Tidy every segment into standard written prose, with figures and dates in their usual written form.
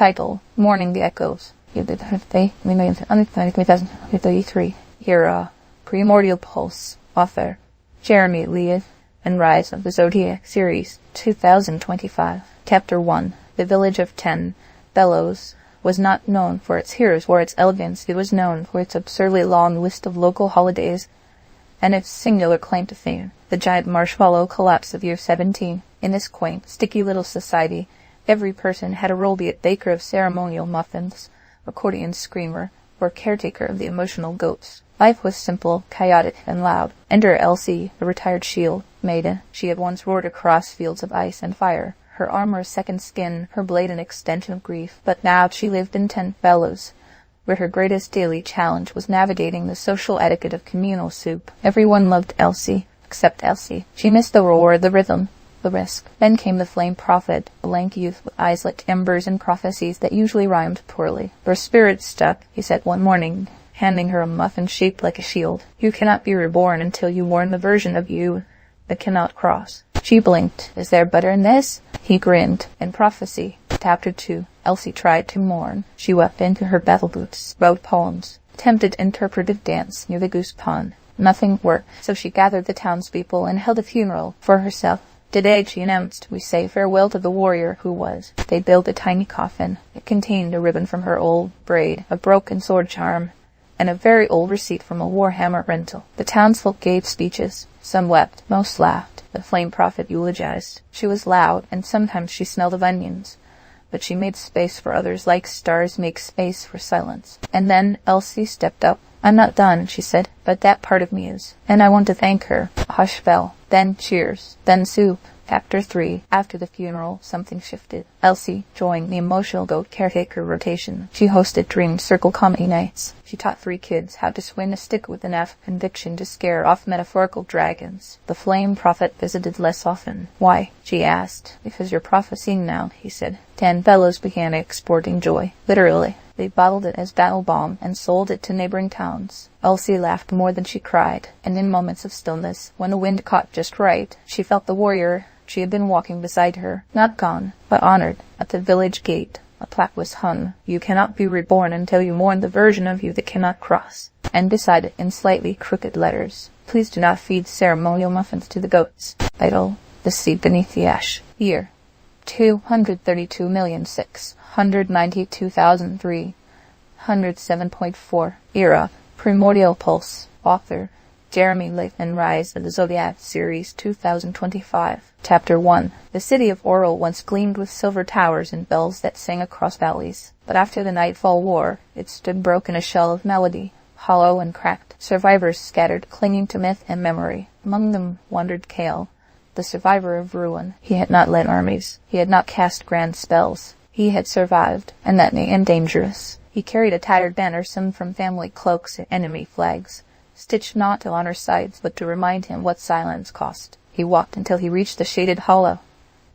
Title: Mourning the Echoes. Era: Primordial Pulse. Author: Jeremy Levan, and Rise of the Zodiac series, 2025. Chapter 1. The village of 10 Bellows was not known for its heroes or its elegance. It was known for its absurdly long list of local holidays and its singular claim to fame, the giant marshmallow collapse of year 17. In this quaint, sticky little society, every person had a role, be it baker of ceremonial muffins, accordion screamer, or caretaker of the emotional goats. Life was simple, chaotic, and loud. Enter Elsie, a retired shield maiden. She had once roared across fields of ice and fire, her armor a second skin, her blade an extension of grief. But now she lived in 10 Bellows, where her greatest daily challenge was navigating the social etiquette of communal soup. Everyone loved Elsie, except Elsie. She missed the roar, the rhythm, the risk. Then came the flame prophet, a lank youth with eyes like embers and prophecies that usually rhymed poorly. "Your spirit stuck," he said one morning, handing her a muffin shaped like a shield. "You cannot be reborn until you mourn the version of you that cannot cross." She blinked. "Is there butter in this?" He grinned. In Prophecy, Chapter 2, Elsie tried to mourn. She wept into her battle boots, wrote poems, attempted interpretive dance near the goose pond. Nothing worked, so she gathered the townspeople and held a funeral for herself. "Today," she announced, "we say farewell to the warrior who was." They built a tiny coffin. It contained a ribbon from her old braid, a broken sword charm, and a very old receipt from a Warhammer rental. The townsfolk gave speeches. Some wept, most laughed. The flame prophet eulogized. She was loud, and sometimes she smelled of onions, but she made space for others like stars make space for silence. And then Elsie stepped up. "I'm not done," she said, "but that part of me is, and I want to thank her." A hush fell. Then cheers. Then soup. Chapter 3. After the funeral, something shifted. Elsie joined the emotional goat caretaker rotation. She hosted dream circle comedy nights. She taught 3 kids how to swing a stick with enough conviction to scare off metaphorical dragons. The flame prophet visited less often. "Why?" she asked. "Because you're prophesying now," he said. 10 Bellows began exporting joy. Literally. They bottled it as battle balm and sold it to neighboring towns. Elsie laughed more than she cried, and in moments of stillness, when the wind caught just right, she felt the warrior she had been walking beside her, not gone, but honored. At the village gate, a plaque was hung. "You cannot be reborn until you mourn the version of you that cannot cross." And beside it, in slightly crooked letters, "Please do not feed ceremonial muffins to the goats." Title: The Seed Beneath the Ash. Year: 232,692,307.4. Era: Primordial Pulse. Author: Jeremy Levan, and Rise of the Zodiac series, 2025. Chapter 1. The city of Oral once gleamed with silver towers and bells that sang across valleys. But after the Nightfall War, it stood broken, a shell of melody, hollow and cracked. Survivors scattered, clinging to myth and memory. Among them wandered Kale, the survivor of ruin. He had not led armies. He had not cast grand spells. He had survived, and dangerous. He carried a tattered banner sewn from family cloaks and enemy flags, stitched not to honor sides, but to remind him what silence cost. He walked until he reached the shaded hollow,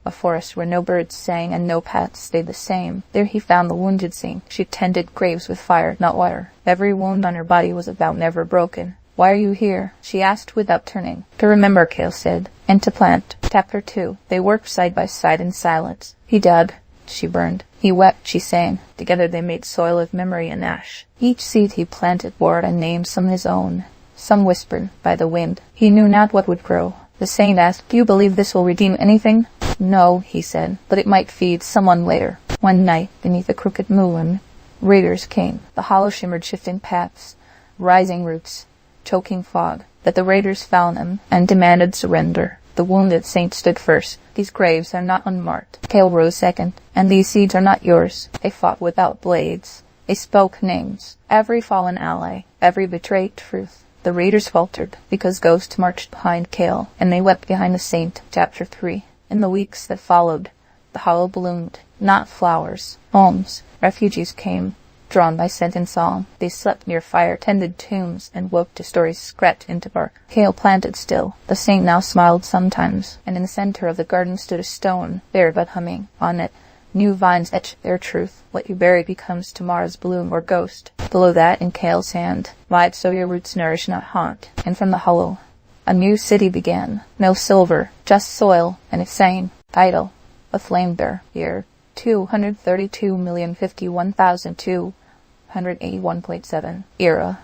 a forest where no birds sang and no paths stayed the same. There he found the wounded saint. She tended graves with fire, not water. Every wound on her body was about never broken. "Why are you here?" she asked without turning. "To remember," Kale said, "and to plant." Chapter 2. They worked side by side in silence. He dug. She burned. He wept. She sang. Together they made soil of memory and ash. Each seed he planted bore a name, some his own, some whispered by the wind. He knew not what would grow. The saint asked, "Do you believe this will redeem anything?" "No," he said, "but it might feed someone later." One night, beneath a crooked moon, raiders came. The hollow shimmered shifting paths, rising roots, choking fog. That the raiders found them and demanded surrender. The wounded saint stood first. "These graves are not unmarked." Kale rose second. "And these seeds are not yours." They fought without blades. They spoke names. Every fallen ally, every betrayed truth. The raiders faltered, because ghosts marched behind Kale, and they wept behind the saint. Chapter 3. In the weeks that followed, the hollow bloomed. Not flowers. Homes. Refugees came, drawn by scent and song. They slept near fire-tended tombs, and woke to stories scratched into bark. Kale planted still. The saint now smiled sometimes, and in the center of the garden stood a stone, bare but humming. On it, new vines etched their truth. What you bury becomes tomorrow's bloom or ghost. Below that, in Kale's hand, lied so your roots nourish, not haunt. And from the hollow, a new city began. No silver, just soil, and it sang. Title: A Flame Bear. Year: 232,051,281.7. Era.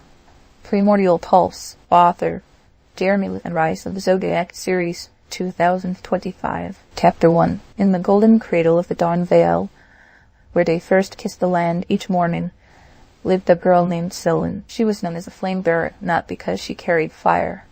Primordial Pulse. Author. Jeremy Levan. Rise of the Zodiac Series 2025. Chapter 1. In the golden cradle of the Dawn Vale, where they first kissed the land each morning, lived a girl named Selene. She was known as a flame bearer, not because she carried fire,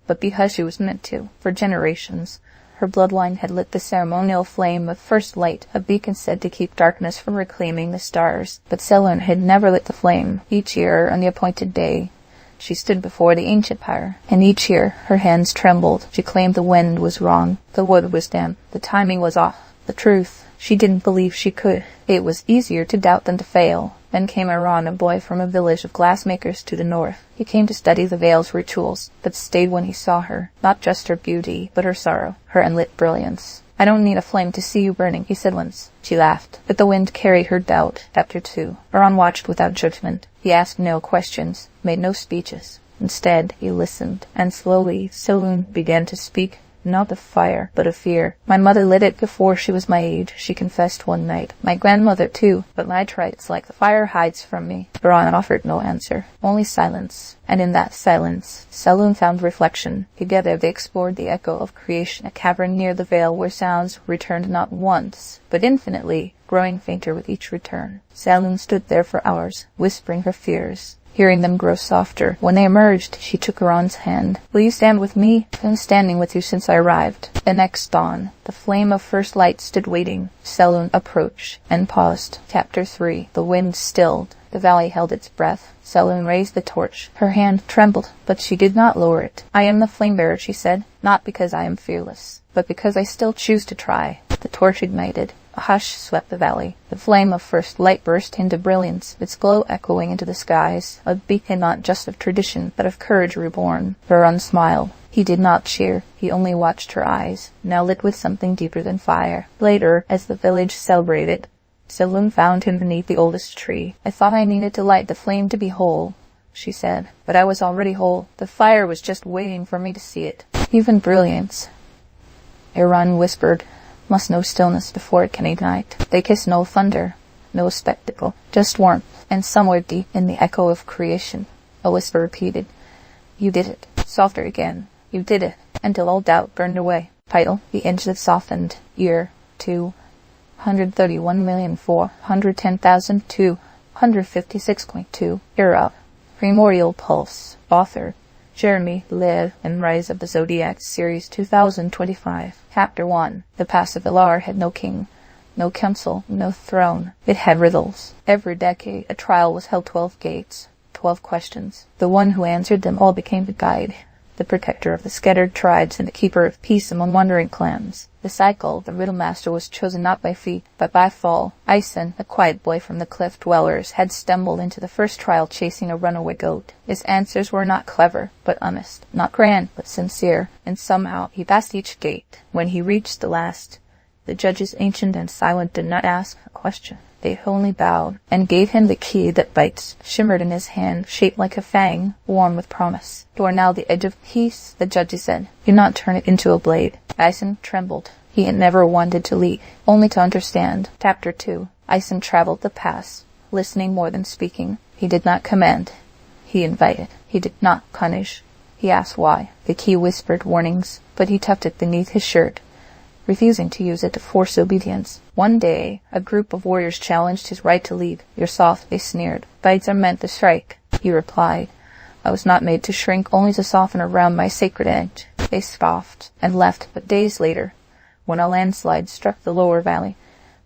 but because she was meant to. For generations, her bloodline had lit the ceremonial flame of first light, a beacon said to keep darkness from reclaiming the stars. But Selene had never lit the flame. Each year, on the appointed day, she stood before the ancient pyre, and each year her hands trembled. She claimed the wind was wrong, the wood was damp, the timing was off. The truth, she didn't believe she could. It was easier to doubt than to fail. Then came Iran, a boy from a village of glassmakers to the north. He came to study the Vale's rituals, but stayed when he saw her, not just her beauty, but her sorrow, her unlit brilliance. "I don't need a flame to see you burning," he said once. She laughed, but the wind carried her doubt. Chapter 2. Iran watched without judgment. He asked no questions, made no speeches. Instead, he listened, and slowly Selene began to speak. Not of fire, but of fear. "My mother lit it before she was my age," she confessed one night. "My grandmother too, but I tried. It's like the fire hides from me." Iran offered no answer, only silence. And in that silence, Selene found reflection. Together they explored the echo of creation, a cavern near the Vale where sounds returned not once, but infinitely, growing fainter with each return. Selene stood there for hours, whispering her fears, hearing them grow softer. When they emerged, she took Iran's hand. "Will you stand with me? I've been standing with you since I arrived." The next dawn, the flame of first light stood waiting. Selene approached and paused. Chapter 3. The wind stilled. The valley held its breath. Selene raised the torch. Her hand trembled, but she did not lower it. "I am the flame bearer," she said, "not because I am fearless, but because I still choose to try." The torch ignited. A hush swept the valley. The flame of first light burst into brilliance, its glow echoing into the skies, a beacon not just of tradition, but of courage reborn. Iran smiled. He did not cheer. He only watched her eyes, now lit with something deeper than fire. Later, as the village celebrated, Selene found him beneath the oldest tree. "I thought I needed to light the flame to be whole," she said, "but I was already whole. The fire was just waiting for me to see it." "Even brilliance," Iran whispered, "must know stillness before it can ignite." They kissed no thunder, no spectacle, just warmth, and somewhere deep in the echo of creation, a whisper repeated, "You did it." Softer again, "You did it," until all doubt burned away. Title: The Inch That Softened. Year: 231,410,256.2. Era: Primordial Pulse. Author: Jeremy Levan. Rise of the Zodiac Series 2025. Chapter 1. The Pass of Ilar had no king, no council, no throne. It had riddles. Every decade a trial was held. 12 gates, 12 questions. The one who answered them all became the guide, the protector of the scattered tribes and the keeper of peace among wandering clans. The cycle, the riddle master was chosen not by feat, but by fall. Ison, a quiet boy from the cliff dwellers, had stumbled into the first trial chasing a runaway goat. His answers were not clever, but honest, not grand, but sincere, and somehow he passed each gate. When he reached the last, the judges, ancient and silent, did not ask a question. They only bowed, and gave him the key that bites, shimmered in his hand, shaped like a fang, warm with promise. "You are now the edge of peace," the judges said. "Do not turn it into a blade." Ison trembled. He had never wanted to lead, only to understand. Chapter 2. Ison traveled the pass, listening more than speaking. He did not command. He invited. He did not punish. He asked why. The key whispered warnings, but he tucked it beneath his shirt, refusing to use it to force obedience. One day, a group of warriors challenged his right to lead. "You're soft," they sneered. "Bites are meant to strike." He replied, "I was not made to shrink, only to soften around my sacred edge." They scoffed and left, but days later, when a landslide struck the lower valley,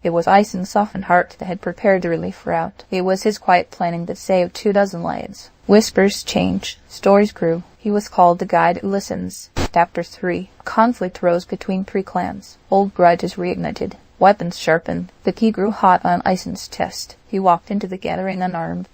it was Ison's softened heart that had prepared the relief route. It was his quiet planning that saved 24 lives. Whispers changed. Stories grew. He was called the guide who listens. Chapter 3. Conflict rose between 3 clans. Old grudges reignited. Weapons sharpened. The key grew hot on Ison's chest. He walked into the gathering unarmed,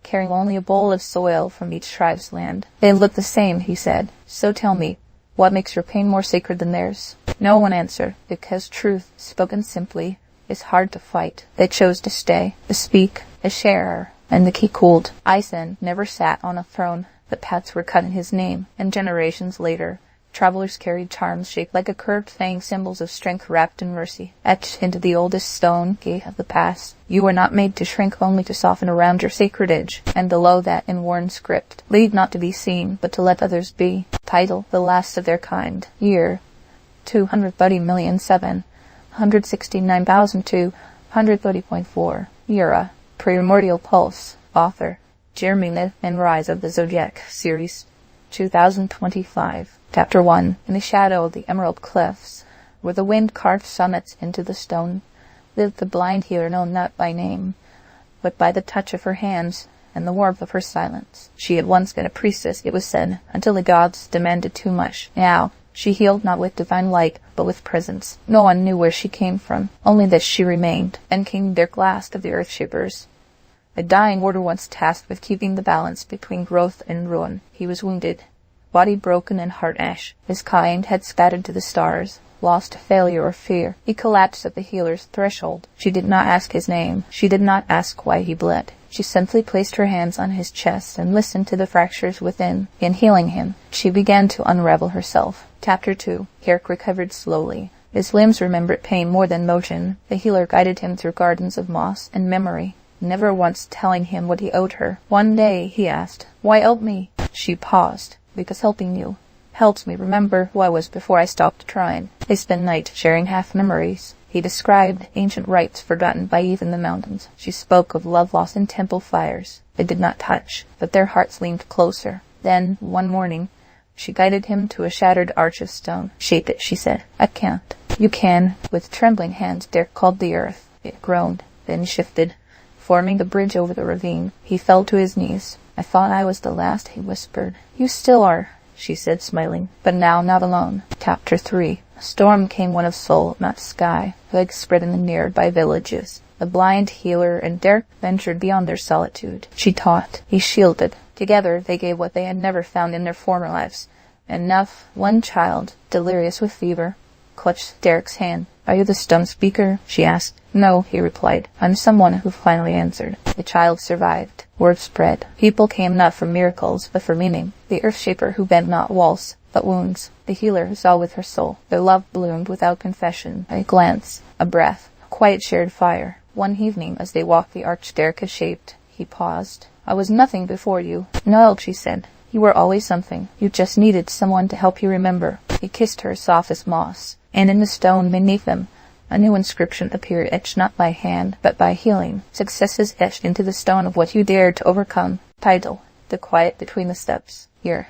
carrying only a bowl of soil from each tribe's land. "They look the same," he said. "So tell me, what makes your pain more sacred than theirs?" No one answered, because truth, spoken simply, is hard to fight. They chose to stay, to speak, to share, and the key cooled. Ison never sat on a throne. The paths were cut in his name, and generations later, Travelers carried charms shaped like a curved fang, symbols of strength wrapped in mercy, etched into the oldest stone gate of the past. You were not made to shrink, only to soften around your sacred edge. And below that, in worn script, lead not to be seen, but to let others be. Title, the last of their kind. Year, 230,769,230.4. Era, Primordial Pulse. Author, Jeremy Levan. Rise of the Zodiac series, 2025. Chapter 1. In the shadow of the emerald cliffs, where the wind carved summits into the stone, lived the blind healer known not by name, but by the touch of her hands and the warmth of her silence. She had once been a priestess, it was said, until the gods demanded too much. Now, she healed not with divine light, but with presence. No one knew where she came from, only that she remained, and came their last of the earth shapers. A dying warder once tasked with keeping the balance between growth and ruin. He was wounded, body broken and heart ash. His kind had scattered to the stars, lost to failure or fear. He collapsed at the healer's threshold. She did not ask his name. She did not ask why he bled. She simply placed her hands on his chest and listened to the fractures within. In healing him, she began to unravel herself. Chapter 2. Herrick recovered slowly. His limbs remembered pain more than motion. The healer guided him through gardens of moss and memory, never once telling him what he owed her. One day he asked, "Why help me?" She paused. "Because helping you helps me remember who I was before I stopped trying." They spent night sharing half-memories. He described ancient rites forgotten by even the mountains. She spoke of love lost in temple fires. They did not touch, but their hearts leaned closer. Then, one morning, she guided him to a shattered arch of stone. "Shape it," she said. "I can't." "You can." With trembling hands, Derek called the earth. It groaned, then shifted, forming the bridge over the ravine. He fell to his knees. "I thought I was the last," he whispered. "You still are," she said, smiling. "But now not alone." Chapter 3. A storm came, one of soul, not sky. Plague spread in the nearby villages. The blind healer and Derek ventured beyond their solitude. She taught. He shielded. Together they gave what they had never found in their former lives. Enough. One child, delirious with fever, clutched Derek's hand. "Are you the stone speaker?" she asked. "No," he replied. "I'm someone who finally answered." The child survived. Word spread. People came not for miracles, but for meaning. The earth shaper who bent not walls, but wounds. The healer who saw with her soul. Their love bloomed without confession. A glance, a breath, a quiet shared fire. One evening, as they walked the arch Derek had shaped, he paused. "I was nothing before you." "No," she said. "You were always something. You just needed someone to help you remember." He kissed her soft as moss, and in the stone beneath them, a new inscription appeared, etched not by hand, but by healing. "Success is etched into the stone of what you dared to overcome." Title, The Quiet Between the Steps. Year,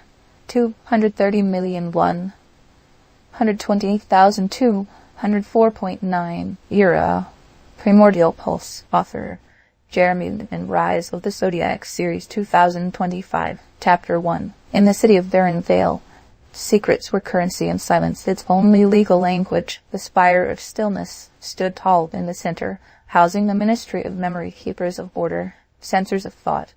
230,128,204.9. Era, Primordial Pulse. Author, Jeremy Levan. Rise of the Zodiac series, 2025. Chapter 1. In the city of Barren Vale, secrets were currency and silence, its only legal language. The spire of stillness stood tall in the center, housing the ministry of memory, keepers of order, censors of thought,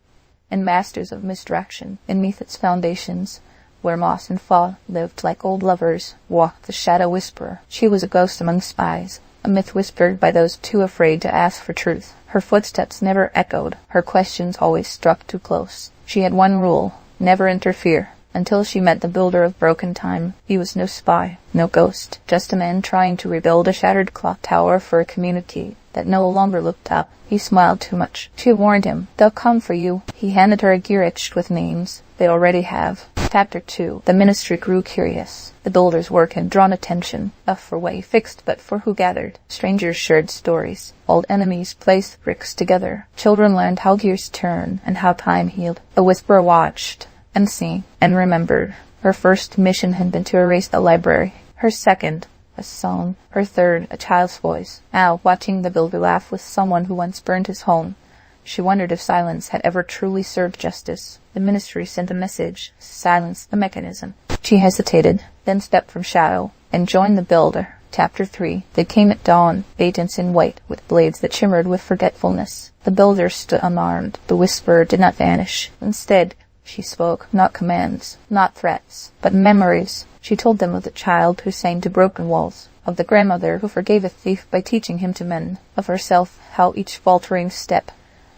and masters of misdirection. Beneath its foundations, where moss and fall lived like old lovers, walked the shadow whisperer. She was a ghost among spies, a myth whispered by those too afraid to ask for truth. Her footsteps never echoed, her questions always struck too close. She had one rule: never interfere. Until she met the builder of broken time. He was no spy, no ghost, just a man trying to rebuild a shattered clock tower for a community that no longer looked up. He smiled too much. She warned him. "They'll come for you." He handed her a gear etched with names. "They already have." Chapter 2. The ministry grew curious. The builder's work had drawn attention, not for what he fixed, but for who gathered. Strangers shared stories. Old enemies placed bricks together. Children learned how gears turn and how time healed. A whisperer watched, and seen, and remembered. Her first mission had been to erase the library. Her second, a song. Her third, a child's voice. Now, watching the builder laugh with someone who once burned his home, she wondered if silence had ever truly served justice. The ministry sent a message. Silence the mechanism. She hesitated, then stepped from shadow, and joined the builder. Chapter 3. They came at dawn, agents in white, with blades that shimmered with forgetfulness. The builder stood unarmed. The whisperer did not vanish. Instead, she spoke, not commands, not threats, but memories. She told them of the child who sang to broken walls, of the grandmother who forgave a thief by teaching him to mend, of herself, how each faltering step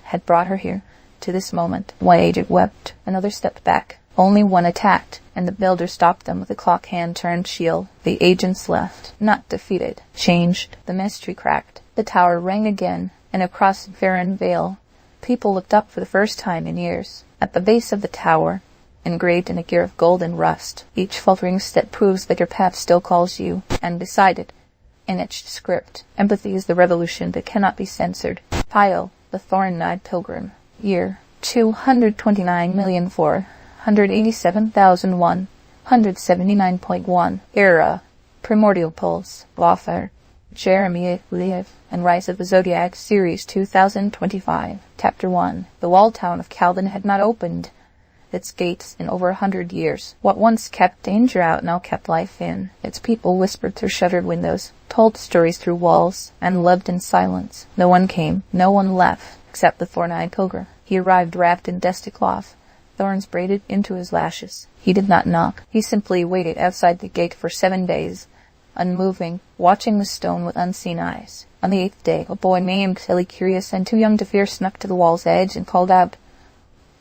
had brought her here, to this moment. One aged wept, another stepped back, Only one attacked, and the builder stopped them with a clock hand-turned shield. The agents left, not defeated, changed. The mystery cracked. The tower rang again, and across Farron Vale, people looked up for the first time in years. At the base of the tower, engraved in a gear of gold and rust, each faltering step proves that your path still calls you, and beside it, in etched script, empathy is the revolution that cannot be censored. Pile, the thorn-eyed pilgrim. Year, 229,487,179.1. Era, Primordial Pulse. Author, Jeremy Levan, and Rise of the Zodiac Series 2025. Chapter 1. The walled town of Calvin had not opened its gates in over 100 years. What once kept danger out now kept life in. Its people whispered through shuttered windows, told stories through walls, and lived in silence. No one came, no one left, except the thorn-eyed pilgrim. He arrived wrapped in dusty cloth, thorns braided into his lashes. He did not knock. He simply waited outside the gate for 7 days, unmoving, watching the stone with unseen eyes. On the 8th day, a boy named Silly Curious and too young to fear snuck to the wall's edge and called out,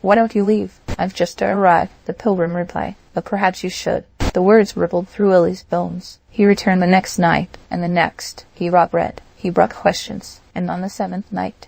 "Why don't you leave?" "I've just arrived," the pilgrim replied. "But perhaps you should." The words rippled through Willie's bones. He returned the next night, and the next. He brought bread. He brought questions. And on the 7th night,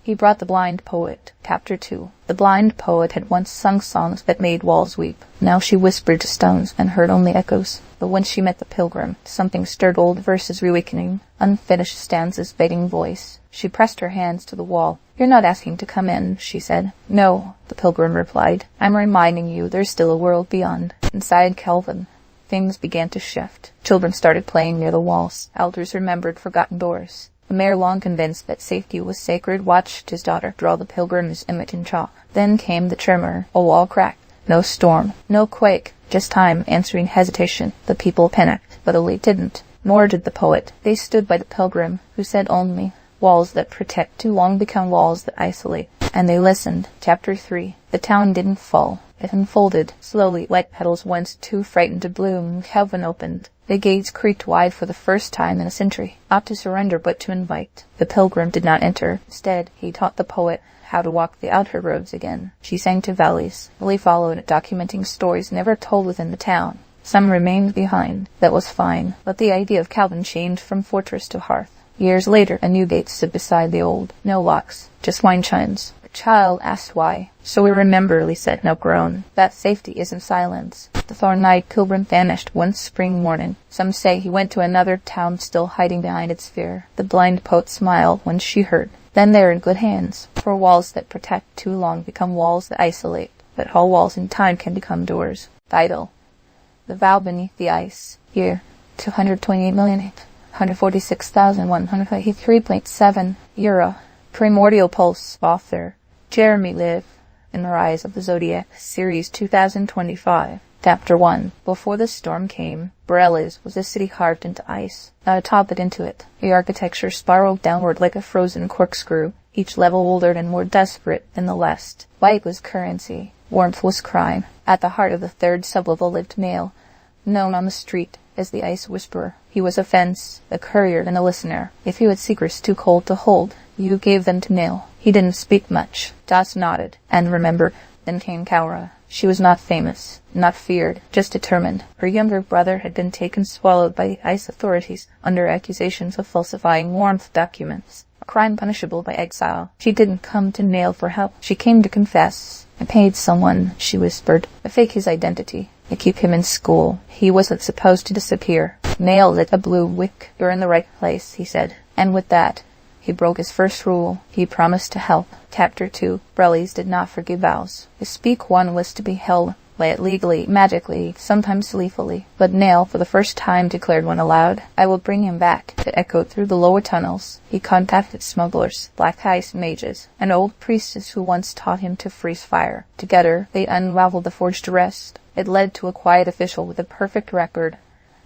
he brought the blind poet. Chapter 2. The blind poet had once sung songs that made walls weep. Now she whispered to stones and heard only echoes. But when she met the pilgrim, something stirred old verses reawakening, unfinished stanzas begging voice. She pressed her hands to the wall. "You're not asking to come in," she said. "No," the pilgrim replied. "I'm reminding you there's still a world beyond." Inside Calvin, things began to shift. Children started playing near the walls. Elders remembered forgotten doors. The mayor, long convinced that safety was sacred, watched his daughter draw the pilgrim's image in chalk. Then came the tremor. A wall cracked. No storm, no quake, just time answering hesitation. The people panicked, but Oli didn't. Nor did the poet. They stood by the pilgrim, who said only, "Walls that protect too long become walls that isolate." And they listened. Chapter 3. The town didn't fall. It unfolded. Slowly, white petals once too frightened to bloom. Calvin opened. The gates creaked wide for the first time in a century. Not to surrender, but to invite. The pilgrim did not enter. Instead, he taught the poet how to walk the outer roads again. She sang to valleys. Willie followed, documenting stories never told within the town. Some remained behind. That was fine. But the idea of Calvin changed from fortress to hearth. Years later, a new gate stood beside the old. No locks, just wine chimes. The child asked why. "So we remember," Lee said, no groan. "That safety isn't silence." The thorn-eyed pilgrim vanished one spring morning. Some say he went to another town still hiding behind its fear. The blind poet smiled when she heard. Then they're in good hands. For walls that protect too long become walls that isolate. But all walls in time can become doors. Title: The Vow Beneath the Ice. Year: 228,146,183.7. Era: Primordial Pulse. Author: Jeremy Levan, and Rise of the Zodiac Series 2025. Chapter 1. Before the storm came, Borellis was a city carved into ice, not atop but into it. The architecture spiraled downward like a frozen corkscrew, each level older and more desperate than the last. White was currency. Warmth was crime. At the heart of the third sublevel lived Male, known on the street as the Ice Whisperer. He was a fence, a courier, and a listener. If you had secrets too cold to hold, you gave them to Male. He didn't speak much. Das nodded. And remember, then came Kaura. She was not famous, not feared, just determined. Her younger brother had been swallowed by the ice authorities under accusations of falsifying warmth documents, a crime punishable by exile. She didn't come to Nail for help. She came to confess. "I paid someone," she whispered, "to fake his identity, to keep him in school. He wasn't supposed to disappear." Nail lit a blue wick. "You're in the right place," he said. And with that, he broke his first rule. He promised to help. Chapter 2. Borellis did not forgive vows. To speak one was to be held by it legally, magically, sometimes gleefully. But Nail, for the first time, declared one aloud. "I will bring him back." It echoed through the lower tunnels. He contacted smugglers, black ice mages, an old priestess who once taught him to freeze fire. Together, they unraveled the forged arrest. It led to a quiet official with a perfect record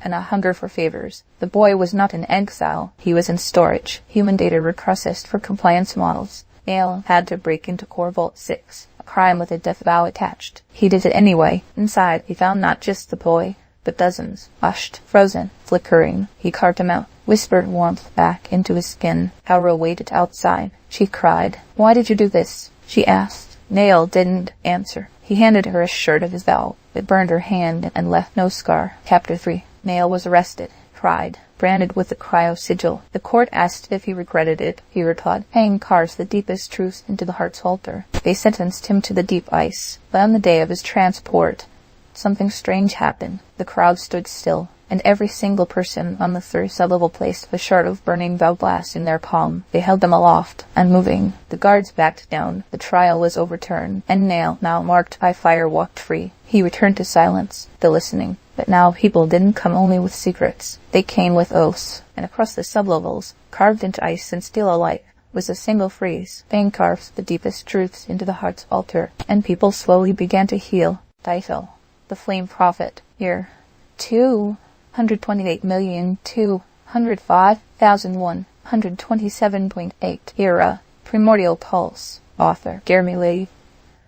and a hunger for favors. The boy was not in exile. He was in storage. Human data were processed for compliance models. Nail had to break into Core Vault 6, a crime with a death vow attached. He did it anyway. Inside, he found not just the boy, but dozens, hushed, frozen, flickering. He carved him out, whispered warmth back into his skin. Kaura waited outside. She cried. "Why did you do this?" she asked. Nail didn't answer. He handed her a shirt of his vow. It burned her hand and left no scar. Chapter 3. Nail was arrested, tried, branded with the cryo sigil. The court asked if he regretted it. He replied, "Pain carves the deepest truths into the heart's altar." They sentenced him to the deep ice. But on the day of his transport, something strange happened. The crowd stood still, and every single person on the third sub-level placed a shard of burning vow glass in their palm. They held them aloft, unmoving. The guards backed down. The trial was overturned, and Nail, now marked by fire, walked free. He returned to silence, the listening. But now people didn't come only with secrets. They came with oaths, and across the sub-levels, carved into ice and steel alike, was a single phrase. Pain carves the deepest truths into the heart's altar, and people slowly began to heal. Title: The Flame Prophet. Year: 228,205,127.8. Era: Primordial Pulse. Author: Jeremy Levan.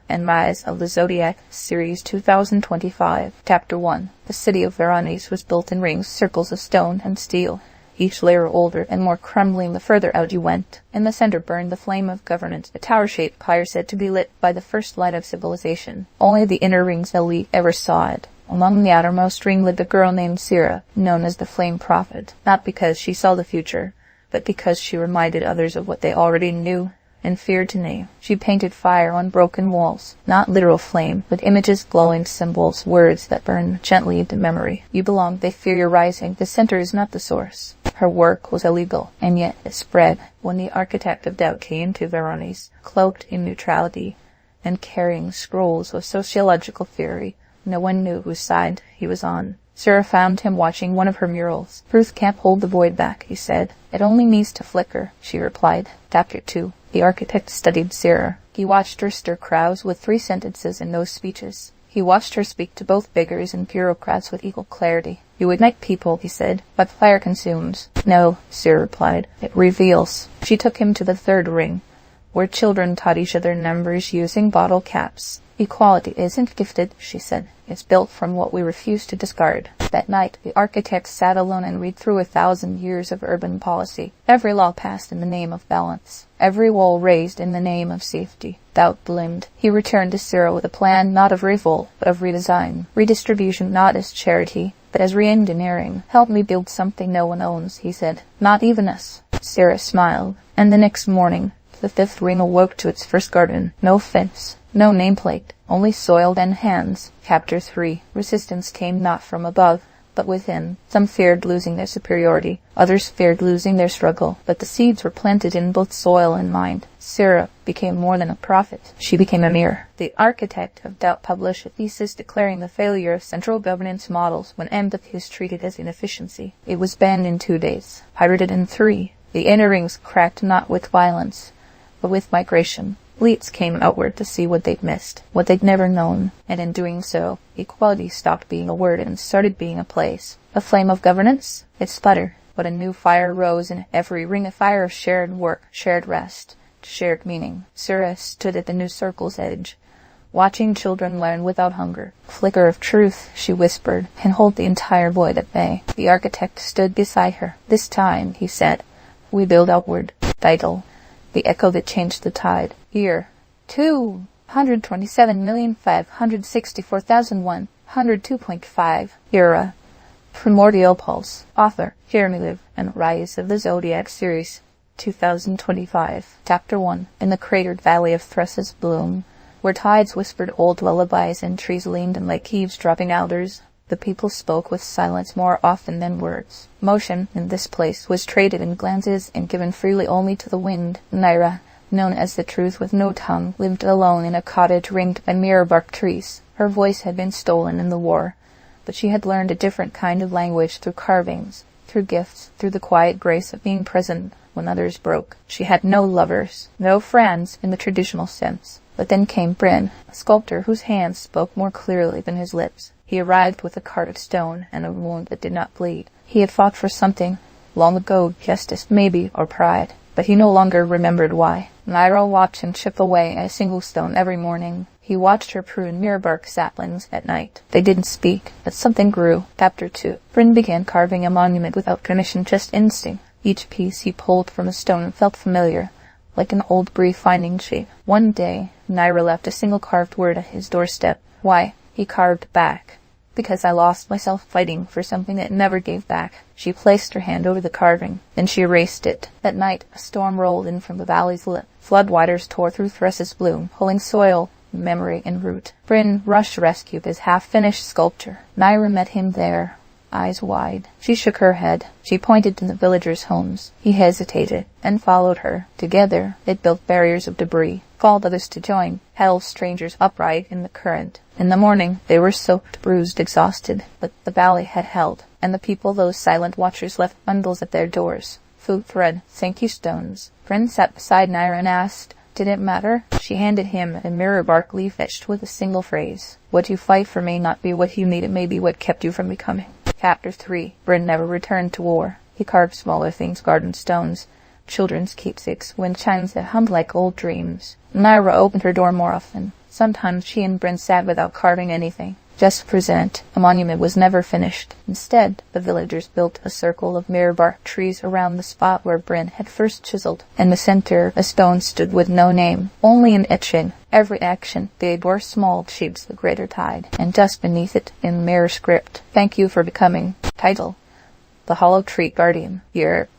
And Rise of the Zodiac, Series 2025. Chapter 1. The city of Veronese was built in rings, circles of stone and steel, each layer older and more crumbling the further out you went. In the center burned the flame of governance, a tower-shaped pyre said to be lit by the first light of civilization. Only the inner ring's elite ever saw it. Among the outermost ring lived a girl named Sira, known as the Flame Prophet, not because she saw the future, but because she reminded others of what they already knew and feared to name. She painted fire on broken walls, not literal flame, but images, glowing symbols, words that burn gently into memory. You belong, they fear your rising. The center is not the source. Her work was illegal, and yet it spread. When the architect of doubt came to Veronese, cloaked in neutrality and carrying scrolls of sociological theory, no one knew whose side he was on. Sira found him watching one of her murals. "Truth can't hold the void back," he said. "It only needs to flicker," she replied. Chapter 2. The architect studied Sira. He watched her stir crowds with 3 sentences and no speeches. He watched her speak to both beggars and bureaucrats with equal clarity. "You ignite people," he said, "but fire consumes." "No," Sira replied. "It reveals." She took him to the third ring, where children taught each other numbers using bottle caps. "Equality isn't gifted," she said. "It's built from what we refuse to discard." That night, the architect sat alone and read through 1,000 years of urban policy. Every law passed in the name of balance. Every wall raised in the name of safety. Doubt bloomed. He returned to Sira with a plan not of revolt, but of redesign. Redistribution not as charity, but as re-engineering. "Help me build something no one owns," he said. "Not even us." Sira smiled. And the next morning, the 5th ring awoke to its first garden. No fence. No nameplate, only soil and hands. Chapter 3. Resistance came not from above, but within. Some feared losing their superiority, others feared losing their struggle, but the seeds were planted in both soil and mind. Sira became more than a prophet. She became a mirror. The architect of doubt published a thesis declaring the failure of central governance models when empathy is treated as inefficiency. It was banned in 2 days, pirated in 3. The inner rings cracked not with violence, but with migration. Elites came outward to see what they'd missed, what they'd never known, and in doing so, equality stopped being a word and started being a place. A flame of governance? It sputtered, but a new fire rose in every ring, a fire of shared work, shared rest, shared meaning. Sira stood at the new circle's edge, watching children learn without hunger. "Flicker of truth," she whispered, "and hold the entire void at bay." The architect stood beside her. "This time," he said, "we build outward." Title: The Echo That Changed the Tide. Year: 227,564,102.5. Era: Primordial Pulse. Author: Jeremy Levan. And Rise of the Zodiac, Series 2025. Chapter 1. In the cratered valley of Thres's bloom, where tides whispered old lullabies and trees leaned like eavesdropping elders, the people spoke with silence more often than words. Motion, in this place, was traded in glances and given freely only to the wind. Naira, known as the Truth with no tongue, lived alone in a cottage ringed by mirror-bark trees. Her voice had been stolen in the war, but she had learned a different kind of language through carvings, through gifts, through the quiet grace of being present when others broke. She had no lovers, no friends in the traditional sense. But then came Bryn, a sculptor whose hands spoke more clearly than his lips. He arrived with a cart of stone and a wound that did not bleed. He had fought for something, long ago, justice, maybe, or pride, but he no longer remembered why. Naira watched him chip away at a single stone every morning. He watched her prune mirror-bark saplings at night. They didn't speak, but something grew. Chapter 2. Bryn began carving a monument without commission, just instinct. Each piece he pulled from a stone felt familiar, like an old brief finding shape. One day, Naira left a single carved word at his doorstep. Why? He carved back. Because I lost myself fighting for something that never gave back. She placed her hand over the carving, then she erased it. That night, a storm rolled in from the valley's lip. Floodwaters tore through Thres's bloom, pulling soil, memory, and root. Bryn rushed to rescue his half-finished sculpture. Naira met him there, eyes wide. She shook her head. She pointed to the villagers' homes. He hesitated, and followed her. Together, they built barriers of debris, called others to join, held strangers upright in the current. In the morning, they were soaked, bruised, exhausted, but the valley had held, and the people, those silent watchers, left bundles at their doors. Food, thread, thank you stones. Bryn sat beside Naira and asked, did it matter? She handed him a mirror bark leaf etched with a single phrase. What you fight for may not be what you need, it may be what kept you from becoming. Chapter 3. Bryn never returned to war. He carved smaller things, garden stones, children's keepsakes, wind chimes that hummed like old dreams. Naira opened her door more often. Sometimes she and Bryn sat without carving anything. Just present. A monument was never finished. Instead, the villagers built a circle of mirror bark trees around the spot where Bryn had first chiseled. In the center, a stone stood with no name, only an etching. Every action, big or small, shapes the greater tide. And just beneath it, in mirror script, thank you for becoming. Title: The Hollow Tree Guardian. Year: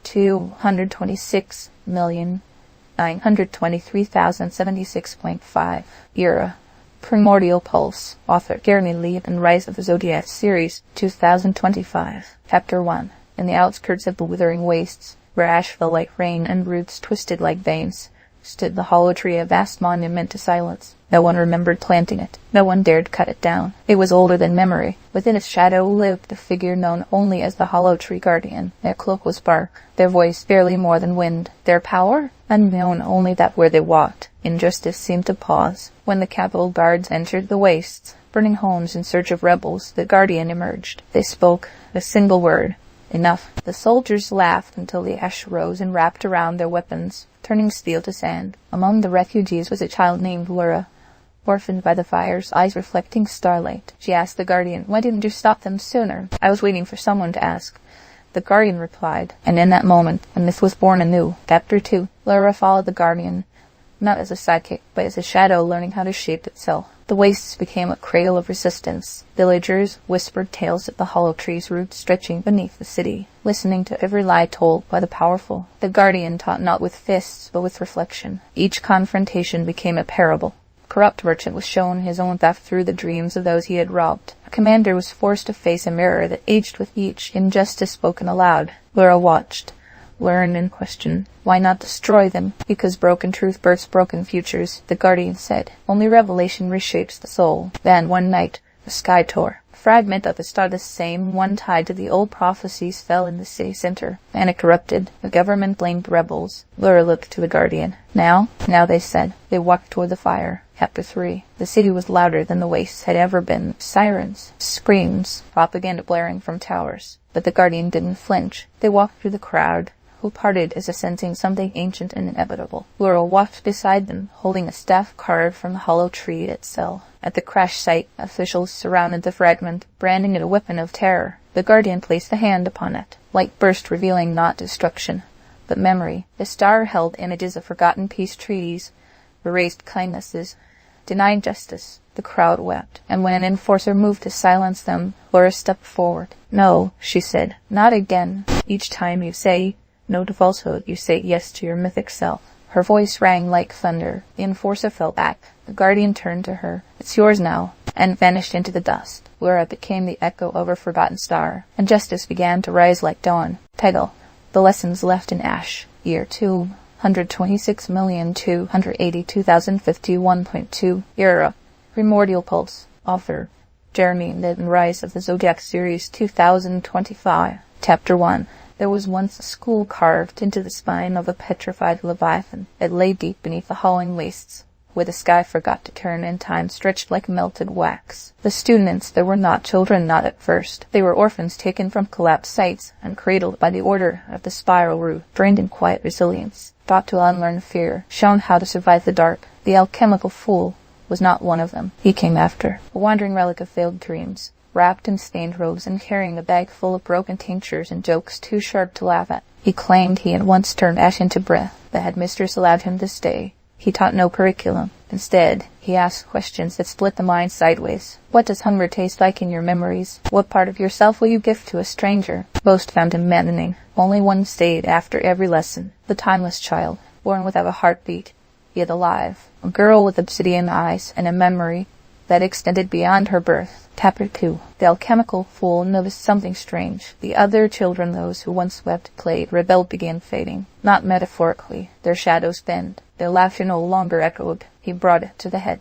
226,923,076.5. Era: Primordial Pulse. Author: Jeremy Levan. Rise of the Zodiac Series, 2025. Chapter 1. In the outskirts of the withering wastes, where ash fell like rain and roots twisted like veins, stood the hollow tree, a vast monument to silence. No one remembered planting it. No one dared cut it down. It was older than memory. Within its shadow lived the figure known only as the Hollow Tree Guardian. Their cloak was bark, their voice barely more than wind. Their power? Unknown, only that where they walked, injustice seemed to pause. When the capital guards entered the wastes, burning homes in search of rebels, the Guardian emerged. They spoke a single word: enough. The soldiers laughed until the ash rose and wrapped around their weapons, turning steel to sand. Among the refugees was a child named Laura, orphaned by the fires, eyes reflecting starlight. She asked the Guardian, why didn't you stop them sooner? I was waiting for someone to ask. The Guardian replied, and in that moment, a myth was born anew. Chapter 2. Laura followed the Guardian, not as a sidekick, but as a shadow learning how to shape itself. The wastes became a cradle of resistance. Villagers whispered tales of the hollow tree's roots stretching beneath the city, listening to every lie told by the powerful. The Guardian taught not with fists, but with reflection. Each confrontation became a parable. A corrupt merchant was shown his own theft through the dreams of those he had robbed. A commander was forced to face a mirror that aged with each injustice spoken aloud. Laura watched, learned, and questioned. Why not destroy them? Because broken truth births broken futures, the Guardian said. Only revelation reshapes the soul. Then, one night, the sky tore. A fragment of the star, the same one tied to the old prophecies, fell in the city center. Panic erupted. The government blamed rebels. Laura looked to the Guardian. Now, they said. They walked toward the fire. Chapter 3. The city was louder than the wastes had ever been. Sirens, screams, propaganda blaring from towers. But the Guardian didn't flinch. They walked through the crowd, who parted as if sensing something ancient and inevitable. Laura walked beside them, holding a staff carved from the hollow tree itself. At the crash site, officials surrounded the fragment, branding it a weapon of terror. The Guardian placed a hand upon it. Light burst, revealing not destruction, but memory. The star held images of forgotten peace treaties, erased kindnesses, denied justice. The crowd wept, and when an enforcer moved to silence them, Laura stepped forward. No, she said, not again. Each time you say no to falsehood, you say yes to your mythic self. Her voice rang like thunder. The enforcer fell back. The Guardian turned to her. It's yours now, and vanished into the dust. Laura became the echo of her forgotten star, and justice began to rise like dawn. Title: The Lessons Left in Ash. Year: 226,282,051.2. Era: Primordial Pulse. Author: Jeremy Levan. Rise of the Zodiac Series, 2025. Chapter 1. There was once a school carved into the spine of a petrified leviathan. It lay deep beneath the howling wastes, where the sky forgot to turn and time stretched like melted wax. The students, they were not children, not at first. They were orphans taken from collapsed sites and cradled by the order of the spiral root, trained in quiet resilience, taught to unlearn fear, shown how to survive the dark. The alchemical fool was not one of them. He came after, a wandering relic of failed dreams, wrapped in stained robes and carrying a bag full of broken tinctures and jokes too sharp to laugh at. He claimed he had once turned ash into breath, The headmistress allowed him to stay. He taught no curriculum. Instead, he asked questions that split the mind sideways. What does hunger taste like in your memories? What part of yourself will you give to a stranger? Most found him maddening. Only one stayed after every lesson. The timeless child, born without a heartbeat, yet alive. A girl with obsidian eyes and a memory that extended beyond her birth. Chapter 2. The alchemical fool noticed something strange. The other children, those who once wept, played, rebelled, began fading. Not metaphorically. Their shadows bent. Their laughter no longer echoed. He brought it to the head.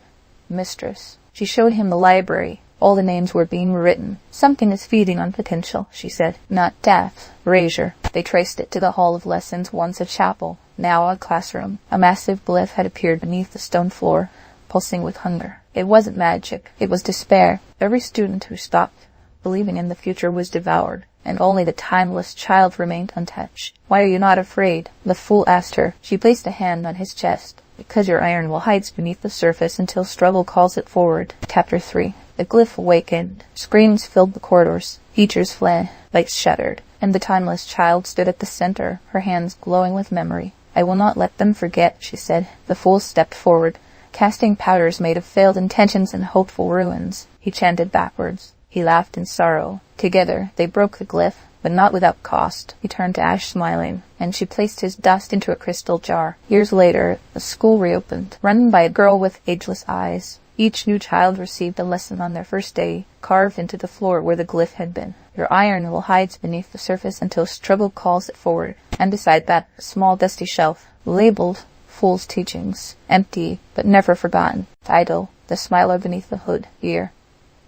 Mistress. She showed him the library. All the names were being written. Something is feeding on potential, she said. Not death. Erasure. They traced it to the hall of lessons, once a chapel, now a classroom. A massive glyph had appeared beneath the stone floor, pulsing with hunger. It wasn't magic. It was despair. Every student who stopped believing in the future was devoured, and only the timeless child remained untouched. Why are you not afraid? The fool asked her. She placed a hand on his chest. Because your iron will hide beneath the surface until struggle calls it forward. Chapter 3. The glyph awakened. Screams filled the corridors. Teachers fled. Lights shattered. And the timeless child stood at the center, her hands glowing with memory. I will not let them forget, she said. The fool stepped forward, casting powders made of failed intentions and hopeful ruins. He chanted backwards. He laughed in sorrow. Together they broke the glyph, but not without cost. He turned to Ash smiling, and she placed his dust into a crystal jar. Years later, the school reopened, run by a girl with ageless eyes. Each new child received a lesson on their first day, carved into the floor where the glyph had been. Your iron will hide beneath the surface until struggle calls it forward. And beside that, a small dusty shelf, labeled Fool's Teachings, empty but never forgotten. Title: The Smiler Beneath the Hood. Year: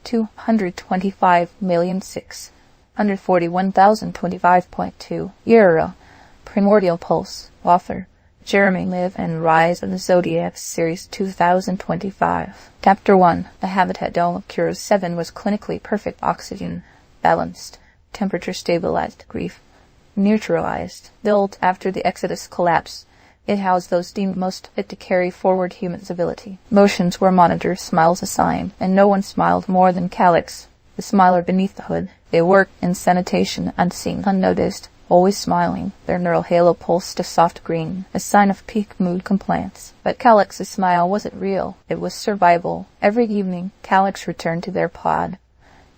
225,641,025.2. Era: Primordial Pulse. Author: Jeremy Levan and Rise of the Zodiac Series 2025. Chapter 1. The habitat dome of Cures 7 was clinically perfect. Oxygen balanced, temperature stabilized, grief neutralized. Built after the Exodus collapse, it housed those deemed most fit to carry forward human civility. Motions were monitored, smiles assigned, and no one smiled more than Calix, the smiler beneath the hood. They worked in sanitation, unseen, unnoticed, always smiling. Their neural halo pulsed a soft green, a sign of peak mood compliance. But Calix's smile wasn't real. It was survival. Every evening, Calix returned to their pod,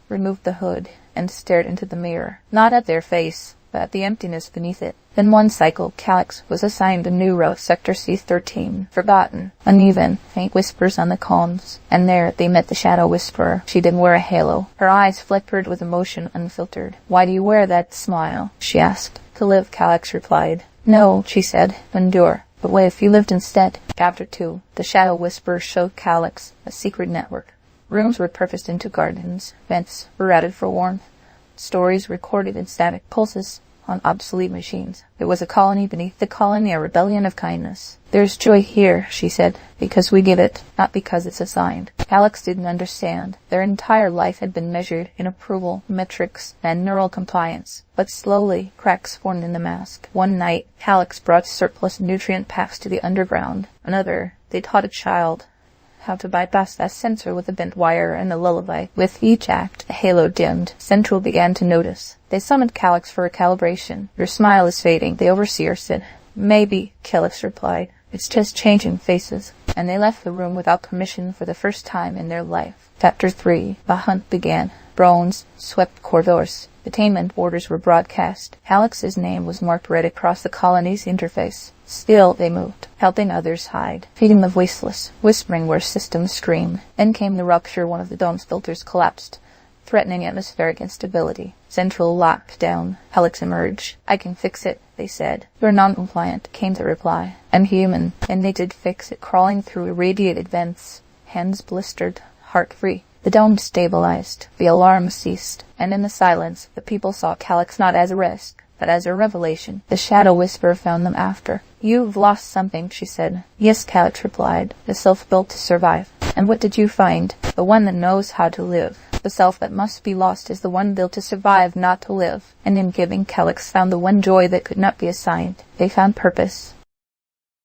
removed the hood, and stared into the mirror. Not at their face, but at the emptiness beneath it. In one cycle, Calix was assigned a new row, Sector C-13. Forgotten, uneven, faint whispers on the columns. And there they met the Shadow Whisperer. She didn't wear a halo. Her eyes flickered with emotion, unfiltered. Why do you wear that smile? She asked. To live, Calix replied. No, she said. Endure. But what if you lived instead? Chapter 2. The Shadow Whisperer showed Calix a secret network. Rooms were purposed into gardens. Vents were routed for warmth. Stories recorded in static pulses on obsolete machines. It was a colony beneath the colony, a rebellion of kindness. There's joy here, she said, because we give it, not because it's assigned. Calix didn't understand. Their entire life had been measured in approval, metrics, and neural compliance. But slowly, cracks formed in the mask. One night, Calix brought surplus nutrient packs to the underground. Another, they taught a child how to bypass that sensor with a bent wire and a lullaby. With each act, a halo dimmed. Central began to notice. They summoned Calix for a calibration. Your smile is fading, the overseer said. Maybe, Calix replied. It's just changing faces. And they left the room without permission for the first time in their life. Chapter 3. The hunt began. Drones swept corridors. Detainment orders were broadcast. Calix's name was marked red across the colony's interface. Still they moved, helping others hide, feeding the voiceless, whispering where systems scream. Then came the rupture. One of the dome's filters collapsed, threatening atmospheric instability. Central locked down. Calix emerged. I can fix it, they said. You're non-compliant, came the reply. I'm human. And they did fix it, crawling through irradiated vents, hands blistered, heart free. The dome stabilized. The alarm ceased. And in the silence, the people saw Calix not as a risk, but as a revelation. The Shadow Whisperer found them after. You've lost something, she said. Yes, Calix replied. The self built to survive. And what did you find? The one that knows how to live. The self that must be lost is the one built to survive, not to live. And in giving, Calix found the one joy that could not be assigned. They found purpose.